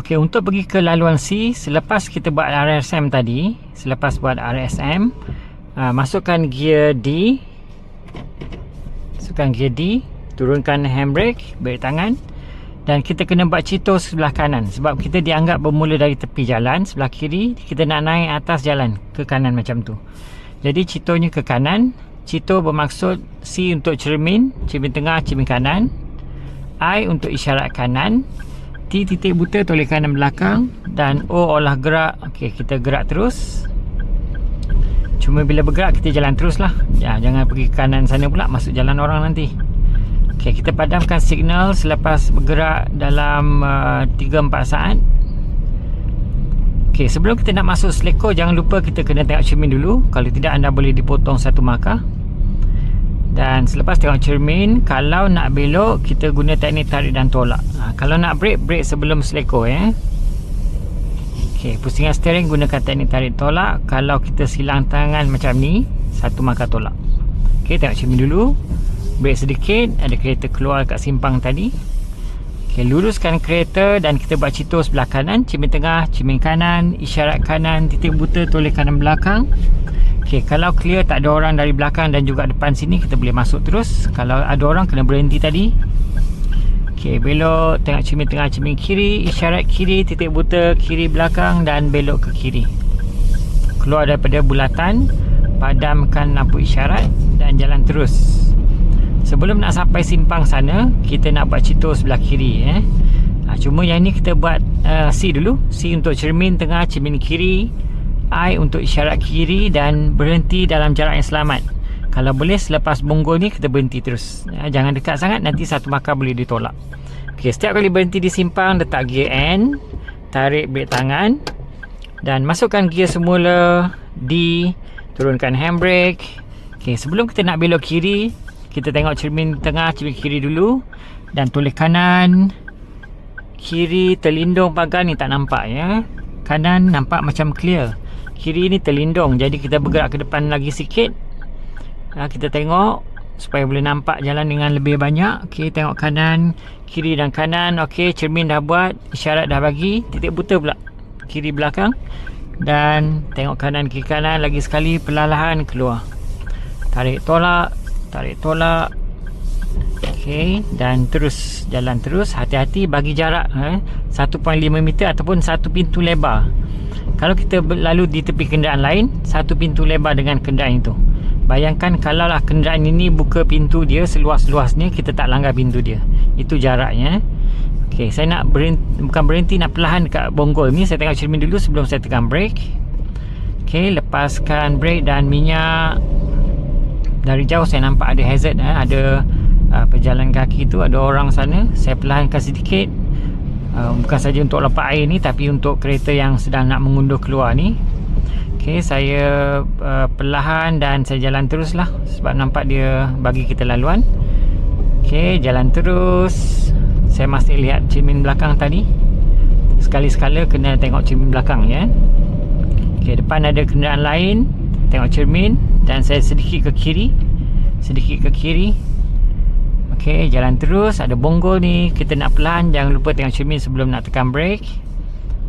Okey, untuk pergi ke laluan C, selepas kita buat RSM tadi, masukkan gear D. Turunkan handbrake, brake tangan, dan kita kena buat cito sebelah kanan sebab kita dianggap bermula dari tepi jalan sebelah kiri, kita nak naik atas jalan ke kanan macam tu. Jadi citonya ke kanan. Cito bermaksud C untuk cermin tengah, cermin kanan, I untuk isyarat kanan, T titik buta toleh kanan belakang, dan O olah gerak. Okey, kita gerak terus. Cuma bila bergerak kita jalan terus lah ya, jangan pergi ke kanan sana pula, masuk jalan orang nanti. Okey, kita padamkan signal selepas bergerak dalam 3-4 saat. Okey, sebelum kita nak masuk seleko, jangan lupa kita kena tengok cermin dulu. Kalau tidak, anda boleh dipotong satu markah. Dan selepas tengok cermin, kalau nak belok, kita guna teknik tarik dan tolak. Kalau nak brake sebelum seleko ya. Okey, pusingan steering gunakan teknik tarik tolak. Kalau kita silang tangan macam ni, satu markah tolak. Okey, tengok cermin dulu. Brake sedikit, ada kereta keluar kat simpang tadi. Okey, luruskan kereta dan kita buat cito sebelah kanan, cermin tengah, cermin kanan, isyarat kanan, titik buta toleh kanan belakang. Okey, kalau clear tak ada orang dari belakang dan juga depan sini, kita boleh masuk terus. Kalau ada orang, kena berhenti tadi. Okey, belok, tengok cermin tengah, cermin kiri, isyarat kiri, titik buta kiri belakang, dan belok ke kiri. Keluar daripada bulatan, padamkan lampu isyarat dan jalan terus. Sebelum nak sampai simpang sana, kita nak buat cito sebelah kiri cuma yang ni kita buat C dulu. C untuk cermin tengah, cermin kiri, I untuk isyarat kiri, dan berhenti dalam jarak yang selamat. Kalau boleh selepas bonggol ni kita berhenti terus jangan dekat sangat, nanti satu markah boleh ditolak. Okey, setiap kali berhenti di simpang, letak gear N, tarik brake tangan dan masukkan gear semula D, turunkan handbrake. Okey, sebelum kita nak belok kiri, kita tengok cermin tengah, cermin kiri dulu, dan toleh kanan, kiri terlindung pagar ni tak nampak ya. Kanan nampak macam clear, kiri ni terlindung, jadi kita bergerak ke depan lagi sikit. Kita tengok supaya boleh nampak jalan dengan lebih banyak. Okey, tengok kanan, kiri dan kanan. Okey, cermin dah buat, isyarat dah bagi, titik buta pula kiri belakang, dan tengok kanan kiri kanan lagi sekali, perlahan keluar, tarik tolak. Okey, dan terus jalan terus. Hati-hati bagi jarak 1.5 meter ataupun satu pintu lebar. Kalau kita lalu di tepi kenderaan lain, satu pintu lebar dengan kenderaan itu. Bayangkan kalau lah kenderaan ini buka pintu dia seluas-luasnya, kita tak langgar pintu dia. Itu jaraknya. Okey, saya nak berhenti, nak perlahan dekat bonggol ni. Saya tengok cermin dulu sebelum saya tekan brake. Okey, lepaskan brake dan minyak. Dari jauh saya nampak ada hazard, ada pejalan kaki tu, ada orang sana. Saya perlahankan sedikit, bukan saja untuk lepas air ni, tapi untuk kereta yang sedang nak mengundur keluar ni. Okey, saya perlahan dan saya jalan terus lah sebab nampak dia bagi kita laluan. Okey, jalan terus. Saya masih lihat cermin belakang tadi. Sekali-sekala kena tengok cermin belakang ya. Okey, depan ada kenderaan lain, tengok cermin, dan saya sedikit ke kiri. Okey, jalan terus. Ada bonggol ni, kita nak pelan, jangan lupa tengok cermin sebelum nak tekan brake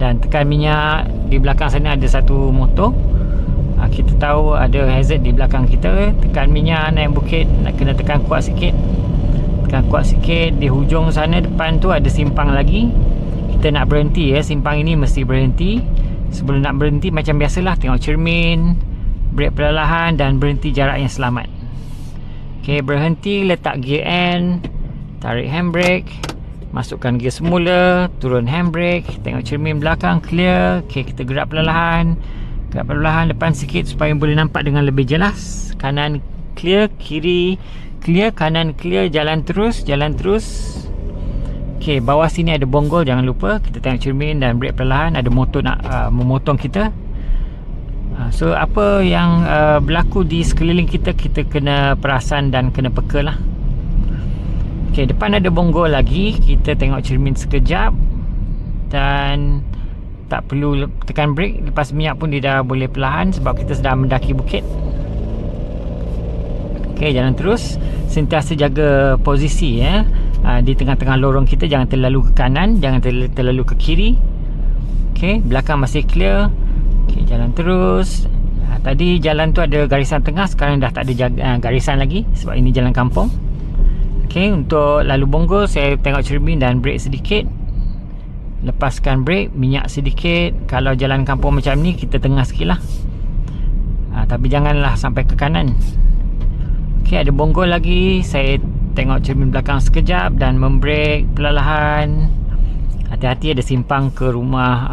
dan tekan minyak. Di belakang sana ada satu motor, kita tahu ada hazard di belakang kita. Tekan minyak, naik bukit, nak kena tekan kuat sikit. Di hujung sana depan tu ada simpang lagi, kita nak berhenti ya. Simpang ini mesti berhenti. Sebelum nak berhenti, macam biasalah, tengok cermin, brake perlahan, dan berhenti jarak yang selamat. Okey, berhenti, letak gear N, tarik handbrake, masukkan gear semula, turun handbrake, tengok cermin belakang clear. Okey, kita gerak perlahan depan sikit supaya boleh nampak dengan lebih jelas. Kanan clear, kiri clear, kanan clear, jalan terus. Okey, bawah sini ada bonggol, jangan lupa kita tengok cermin dan brake perlahan. Ada motor nak memotong kita. So apa yang berlaku di sekeliling kita, kita kena perasan dan kena peka lah. Okey, depan ada bonggol lagi, kita tengok cermin sekejap dan tak perlu tekan brake. Lepas minyak pun dia dah boleh perlahan sebab kita sedang mendaki bukit. Okey, jalan terus. Sentiasa jaga posisi di tengah-tengah lorong kita, jangan terlalu ke kanan, jangan terlalu ke kiri. Okey, belakang masih clear. Okey, jalan terus. Tadi jalan tu ada garisan tengah, sekarang dah tak ada garisan lagi sebab ini jalan kampung. Okey, untuk lalu bonggol saya tengok cermin dan brake sedikit. Lepaskan brake, minyak sedikit. Kalau jalan kampung macam ni kita tengah sikit lah. Tapi janganlah sampai ke kanan. Okey, ada bonggol lagi. Saya tengok cermin belakang sekejap dan membrake perlahan. Hati-hati, ada simpang ke rumah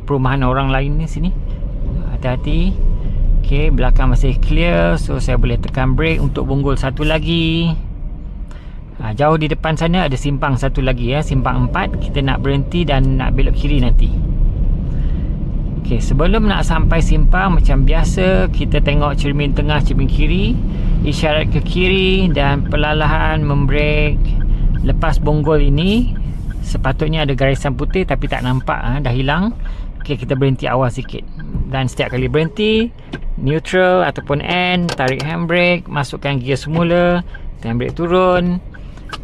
perumahan orang lain ni sini. Hati-hati. Okey, belakang masih clear, so saya boleh tekan brake untuk bonggol satu lagi. Jauh di depan sana ada simpang satu lagi ya, simpang 4. Kita nak berhenti dan nak belok kiri nanti. Okey, sebelum nak sampai simpang macam biasa, kita tengok cermin tengah, cermin kiri, isyarat ke kiri dan perlahan membrake. Lepas bonggol ini sepatutnya ada garisan putih tapi tak nampak, dah hilang. Okey, kita berhenti awal sikit. Dan setiap kali berhenti, neutral ataupun N, tarik handbrake, masukkan gear semula, handbrake turun.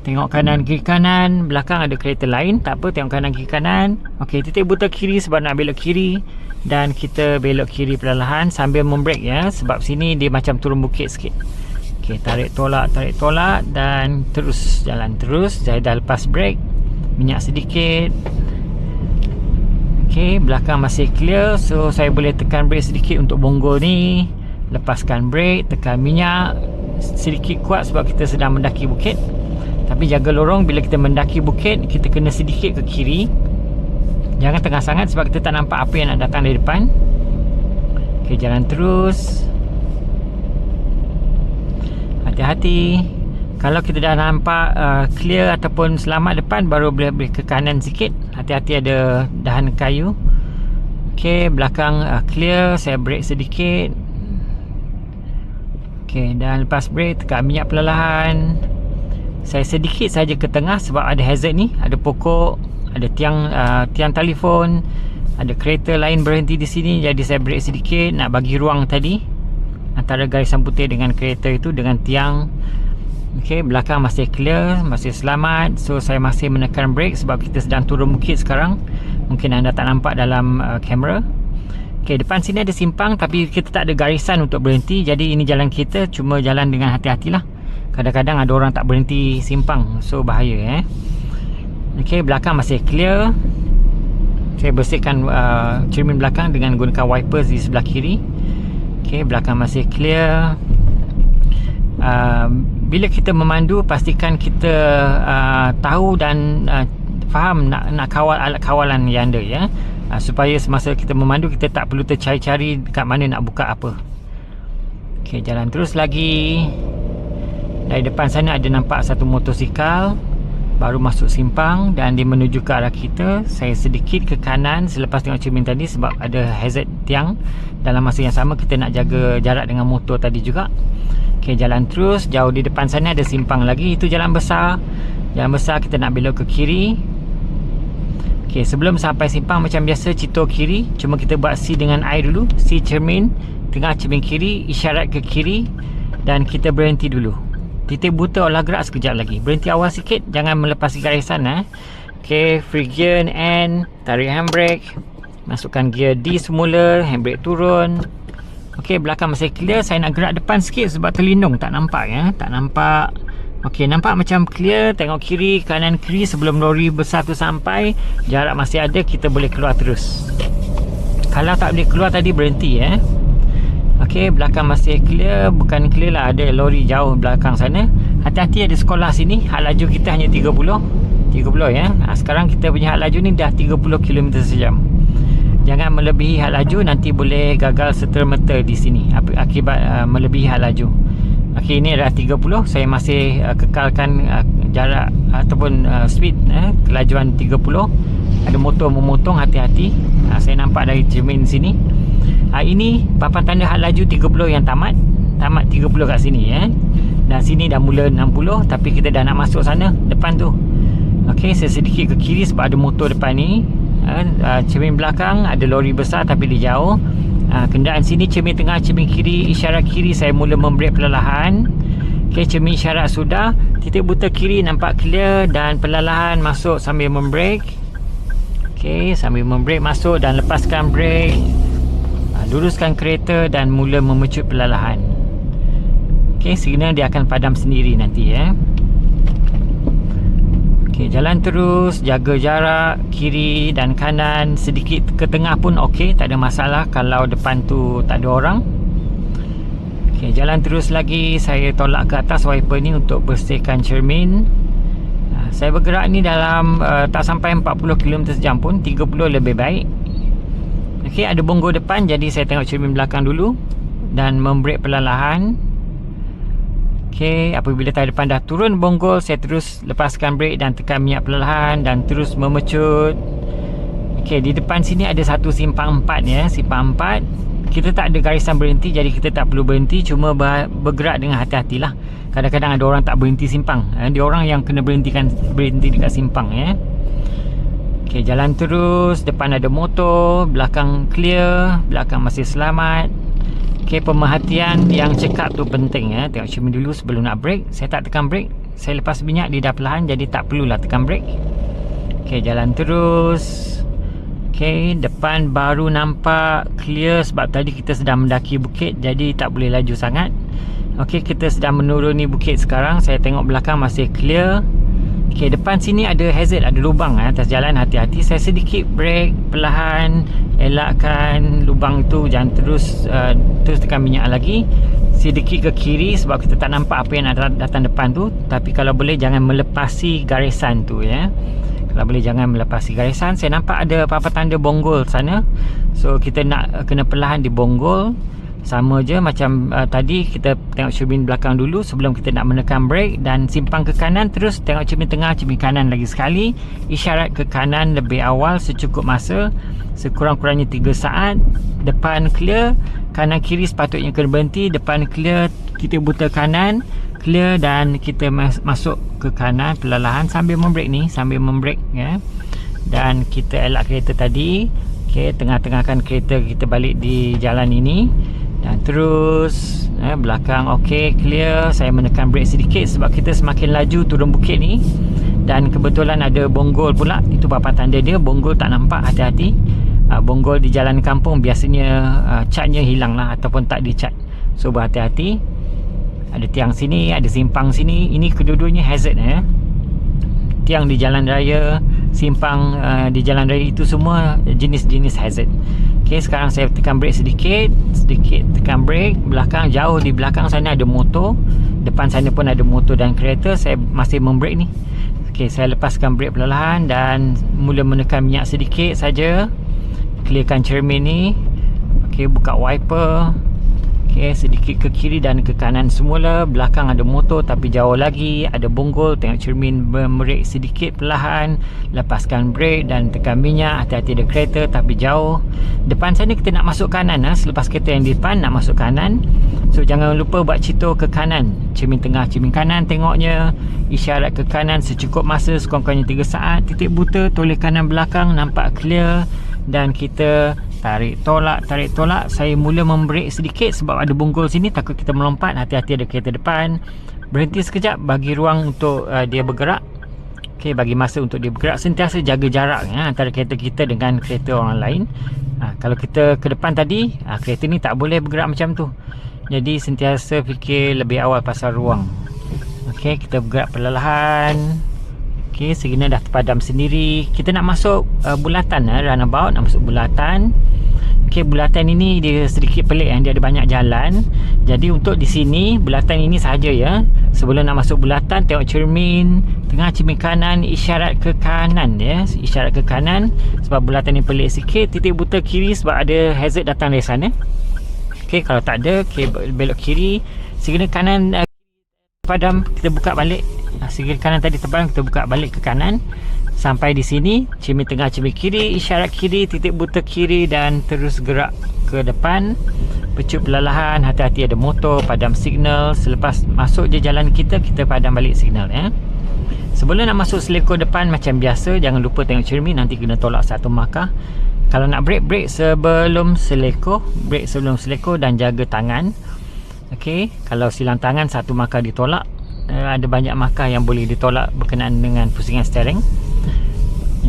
Tengok kanan kiri kanan, belakang ada kereta lain, tak apa, tengok kanan kiri kanan. Okey, titik buta kiri sebab nak belok kiri dan kita belok kiri perlahan sambil membrake ya, sebab sini dia macam turun bukit sikit. Okey, tarik tolak dan terus jalan terus. Saya dah lepas brake, minyak sedikit. Okey, belakang masih clear, so saya boleh tekan brake sedikit untuk bonggol ni. Lepaskan brake, tekan minyak sedikit kuat sebab kita sedang mendaki bukit. Tapi jaga lorong, bila kita mendaki bukit kita kena sedikit ke kiri. Jangan tengah sangat sebab kita tak nampak apa yang nak datang dari depan. Okey, jalan terus. Hati-hati. Kalau kita dah nampak clear ataupun selamat depan, baru boleh ke kanan sikit. Hati-hati, ada dahan kayu. Okey, belakang clear. Saya brake sedikit. Okey, dan lepas brake tekan minyak perlahan. Saya sedikit saja ke tengah sebab ada hazard ni, ada pokok, ada tiang telefon, ada kereta lain berhenti di sini. Jadi saya brake sedikit nak bagi ruang tadi antara garisan putih dengan kereta itu dengan tiang. Okey, belakang masih clear, masih selamat. So saya masih menekan brake sebab kita sedang turun bukit sekarang. Mungkin anda tak nampak dalam kamera. Okey, depan sini ada simpang tapi kita tak ada garisan untuk berhenti. Jadi ini jalan kita, cuma jalan dengan hati-hatilah. Kadang-kadang ada orang tak berhenti simpang, so bahaya Okey, belakang masih clear. Saya bersihkan cermin belakang dengan gunakan wipers di sebelah kiri. Okey, belakang masih clear. Bila kita memandu, pastikan kita tahu dan faham nak kawal alat kawalan yang ada ya, supaya semasa kita memandu kita tak perlu tercari-cari dekat mana nak buka apa. Okey, jalan terus lagi. Dari depan sana ada nampak satu motosikal baru masuk simpang dan dia menuju ke arah kita. Saya sedikit ke kanan selepas tengok cermin tadi sebab ada hazard tiang. Dalam masa yang sama kita nak jaga jarak dengan motor tadi juga. Okey, jalan terus. Jauh di depan sana ada simpang lagi, itu jalan besar. Jalan besar kita nak belok ke kiri. Okey, sebelum sampai simpang macam biasa citor kiri, cuma kita buat C dengan I dulu. C cermin tengah, cermin kiri, isyarat ke kiri dan kita berhenti dulu. Titik buta olah gerak sekejap lagi. Berhenti awal sikit, jangan melepasi garisan Okey, free gear N, tarik handbrake, masukkan gear D semula, handbrake turun. Okey, belakang masih clear. Saya nak gerak depan sikit sebab terlindung, tak nampak tak nampak. Okey, nampak macam clear. Tengok kiri, kanan kiri sebelum lori besar tu sampai. Jarak masih ada, kita boleh keluar terus. Kalau tak boleh keluar tadi, berhenti Okey, belakang masih clear. Bukan clear lah, ada lori jauh belakang sana. Hati-hati, ada sekolah sini. Had laju kita hanya 30 sekarang kita punya had laju ni dah 30 km sejam. Jangan melebihi had laju, nanti boleh gagal serta-merta di sini akibat melebihi had laju. Okey, ini adalah 30. Saya masih kekalkan jarak ataupun speed kelajuan 30. Ada motor memotong, hati-hati. Saya nampak dari cermin sini. Ini papan tanda had laju 30 yang tamat 30 kat sini dan sini dah mula 60, tapi kita dah nak masuk sana depan tu. Okey, saya sedikit ke kiri sebab ada motor depan ni. Cermin belakang ada lori besar tapi dia jauh. Kenderaan sini cermin tengah, cermin kiri, isyarat kiri. Saya mula membrake perlahan. Okey, cermin isyarat sudah, titik buta kiri nampak clear dan perlahan masuk sambil membrake. Okey, sambil membrake masuk dan lepaskan brake. Luruskan kereta dan mula memecut perlahan. Okey, signal dia akan padam sendiri nanti ya. Okey, jalan terus, jaga jarak kiri dan kanan, sedikit ke tengah pun okey, tak ada masalah kalau depan tu tak ada orang. Okey, jalan terus lagi. Saya tolak ke atas wiper ni untuk bersihkan cermin. Saya bergerak ni dalam tak sampai 40 km sejam pun, 30 lebih baik. Okey, ada bonggol depan, jadi saya tengok cermin belakang dulu dan membrake perlahan. Okey, apabila tayar depan dah turun bonggol, saya terus lepaskan brake dan tekan minyak perlahan dan terus memecut. Okey, di depan sini ada satu simpang 4 ya, simpang 4. Kita tak ada garisan berhenti, jadi kita tak perlu berhenti, cuma bergerak dengan hati-hatilah. Kadang-kadang ada orang tak berhenti simpang. Dia orang yang kena berhenti dekat simpang ya. Okey, jalan terus, depan ada motor, belakang clear, belakang masih selamat. Okey, pemerhatian yang cekap tu penting ya. Tengok cermin dulu sebelum nak brake. Saya tak tekan brake, saya lepas minyak dia dah perlahan, jadi tak perlulah tekan brake. Okey, jalan terus. Okey, depan baru nampak clear sebab tadi kita sedang mendaki bukit, jadi tak boleh laju sangat. Okey, kita sedang menuruni bukit sekarang. Saya tengok belakang masih clear. Okey, depan sini ada hazard, ada lubang atas jalan, hati-hati. Saya sedikit brake perlahan, elakkan lubang tu, jangan terus tekan minyak lagi. Sedikit ke kiri sebab kita tak nampak apa yang datang depan tu, tapi kalau boleh jangan melepasi garisan tu ya. Kalau boleh jangan melepasi garisan. Saya nampak ada apa-apa tanda bonggol sana, so kita nak kena perlahan di bonggol. Sama je macam tadi, kita tengok cermin belakang dulu sebelum kita nak menekan brake dan simpang ke kanan, terus tengok cermin tengah, cermin kanan lagi sekali, isyarat ke kanan lebih awal secukup masa, sekurang-kurangnya 3 saat. Depan clear, kanan kiri sepatutnya kena berhenti. Depan clear, kita buta kanan clear dan kita masuk ke kanan perlahan sambil membrake ni, sambil membrake ya. Dan kita elak kereta tadi. Okey, tengah-tengahkan kereta kita balik di jalan ini. Dan terus belakang okey, clear. Saya menekan brake sedikit sebab kita semakin laju turun bukit ni, dan kebetulan ada bonggol pula. Itu apa tanda dia, bonggol tak nampak, hati-hati. Bonggol di jalan kampung biasanya catnya hilang lah ataupun tak dicat, so berhati-hati. Ada tiang sini, ada simpang sini. Ini kedua-duanya hazard ya. Tiang di jalan raya, simpang di jalan raya, itu semua jenis-jenis hazard. Okey, sekarang saya tekan brake sedikit tekan brake. Belakang, jauh di belakang sana ada motor, depan sana pun ada motor dan kereta. Saya masih membrake ni. Okey, saya lepaskan brake perlahan dan mula menekan minyak sedikit saja. Clearkan cermin ni. Okey, buka wiper. Okey, sedikit ke kiri dan ke kanan semula. Belakang ada motor tapi jauh lagi, ada bonggol. Tengok cermin, bermerek sedikit perlahan, lepaskan brake dan tekan minyak. Hati-hati ada kereta tapi jauh. Depan sana kita nak masuk kanan selepas kereta yang di depan nak masuk kanan, so jangan lupa buat cito ke kanan. Cermin tengah, cermin kanan tengoknya, isyarat ke kanan secukup masa, sekurang-kurangnya 3 saat. Titik buta, toleh kanan belakang nampak clear dan kita tarik tolak. Saya mula membrake sedikit sebab ada bonggol sini, takut kita melompat. Hati-hati ada kereta depan. Berhenti sekejap, bagi ruang untuk dia bergerak. Okey, bagi masa untuk dia bergerak. Sentiasa jaga jarak antara kereta kita dengan kereta orang lain. Kalau kita ke depan tadi, kereta ni tak boleh bergerak macam tu. Jadi sentiasa fikir lebih awal pasal ruang. Okey, kita bergerak perlahan. Okey, signal dah terpadam sendiri. Kita nak masuk bulatan runabout, nak masuk bulatan. Okey, bulatan ini dia sedikit pelik dia ada banyak jalan. Jadi untuk di sini, bulatan ini sahaja ya. Sebelum nak masuk bulatan, tengok cermin tengah, cermin kanan, isyarat ke kanan ya. Isyarat ke kanan sebab bulatan ni pelik sikit. Titik buta kiri sebab ada hazard datang dari sana. Okey, kalau tak ada, okey, belok kiri. Signal kanan padam, kita buka balik. Signal kanan tadi terbang, kita buka balik ke kanan. Sampai di sini, cermin tengah, cermin kiri, isyarat kiri, titik buta kiri dan terus gerak ke depan. Pecut perlahan, hati-hati ada motor, padam signal. Selepas masuk je jalan kita padam balik signal ya. Sebelum nak masuk seleko depan macam biasa, jangan lupa tengok cermin, nanti kena tolak satu markah. Kalau nak brake sebelum seleko, dan jaga tangan. Okey, kalau silang tangan satu markah ditolak. Ada banyak markah yang boleh ditolak berkenaan dengan pusingan steering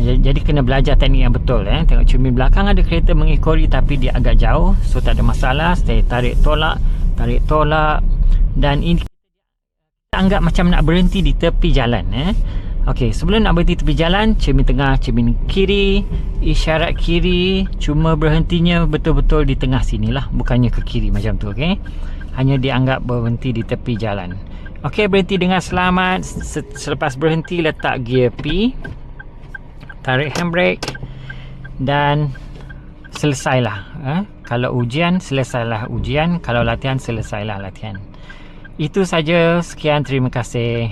Jadi kena belajar teknik yang betul. Tengok cermin belakang ada kereta mengekori tapi dia agak jauh, so tak ada masalah. Saya tarik tolak, dan ini kita anggap macam nak berhenti di tepi jalan. Okey, sebelum nak berhenti tepi jalan, cermin tengah, cermin kiri, isyarat kiri, cuma berhentinya betul-betul di tengah sinilah, bukannya ke kiri macam tu. Okey, hanya dianggap berhenti di tepi jalan. Okey, berhenti dengan selamat. Selepas berhenti, letak gear P, tarik handbrake, dan selesailah. Kalau ujian, selesailah ujian. Kalau latihan, selesailah latihan. Itu saja. Sekian, terima kasih.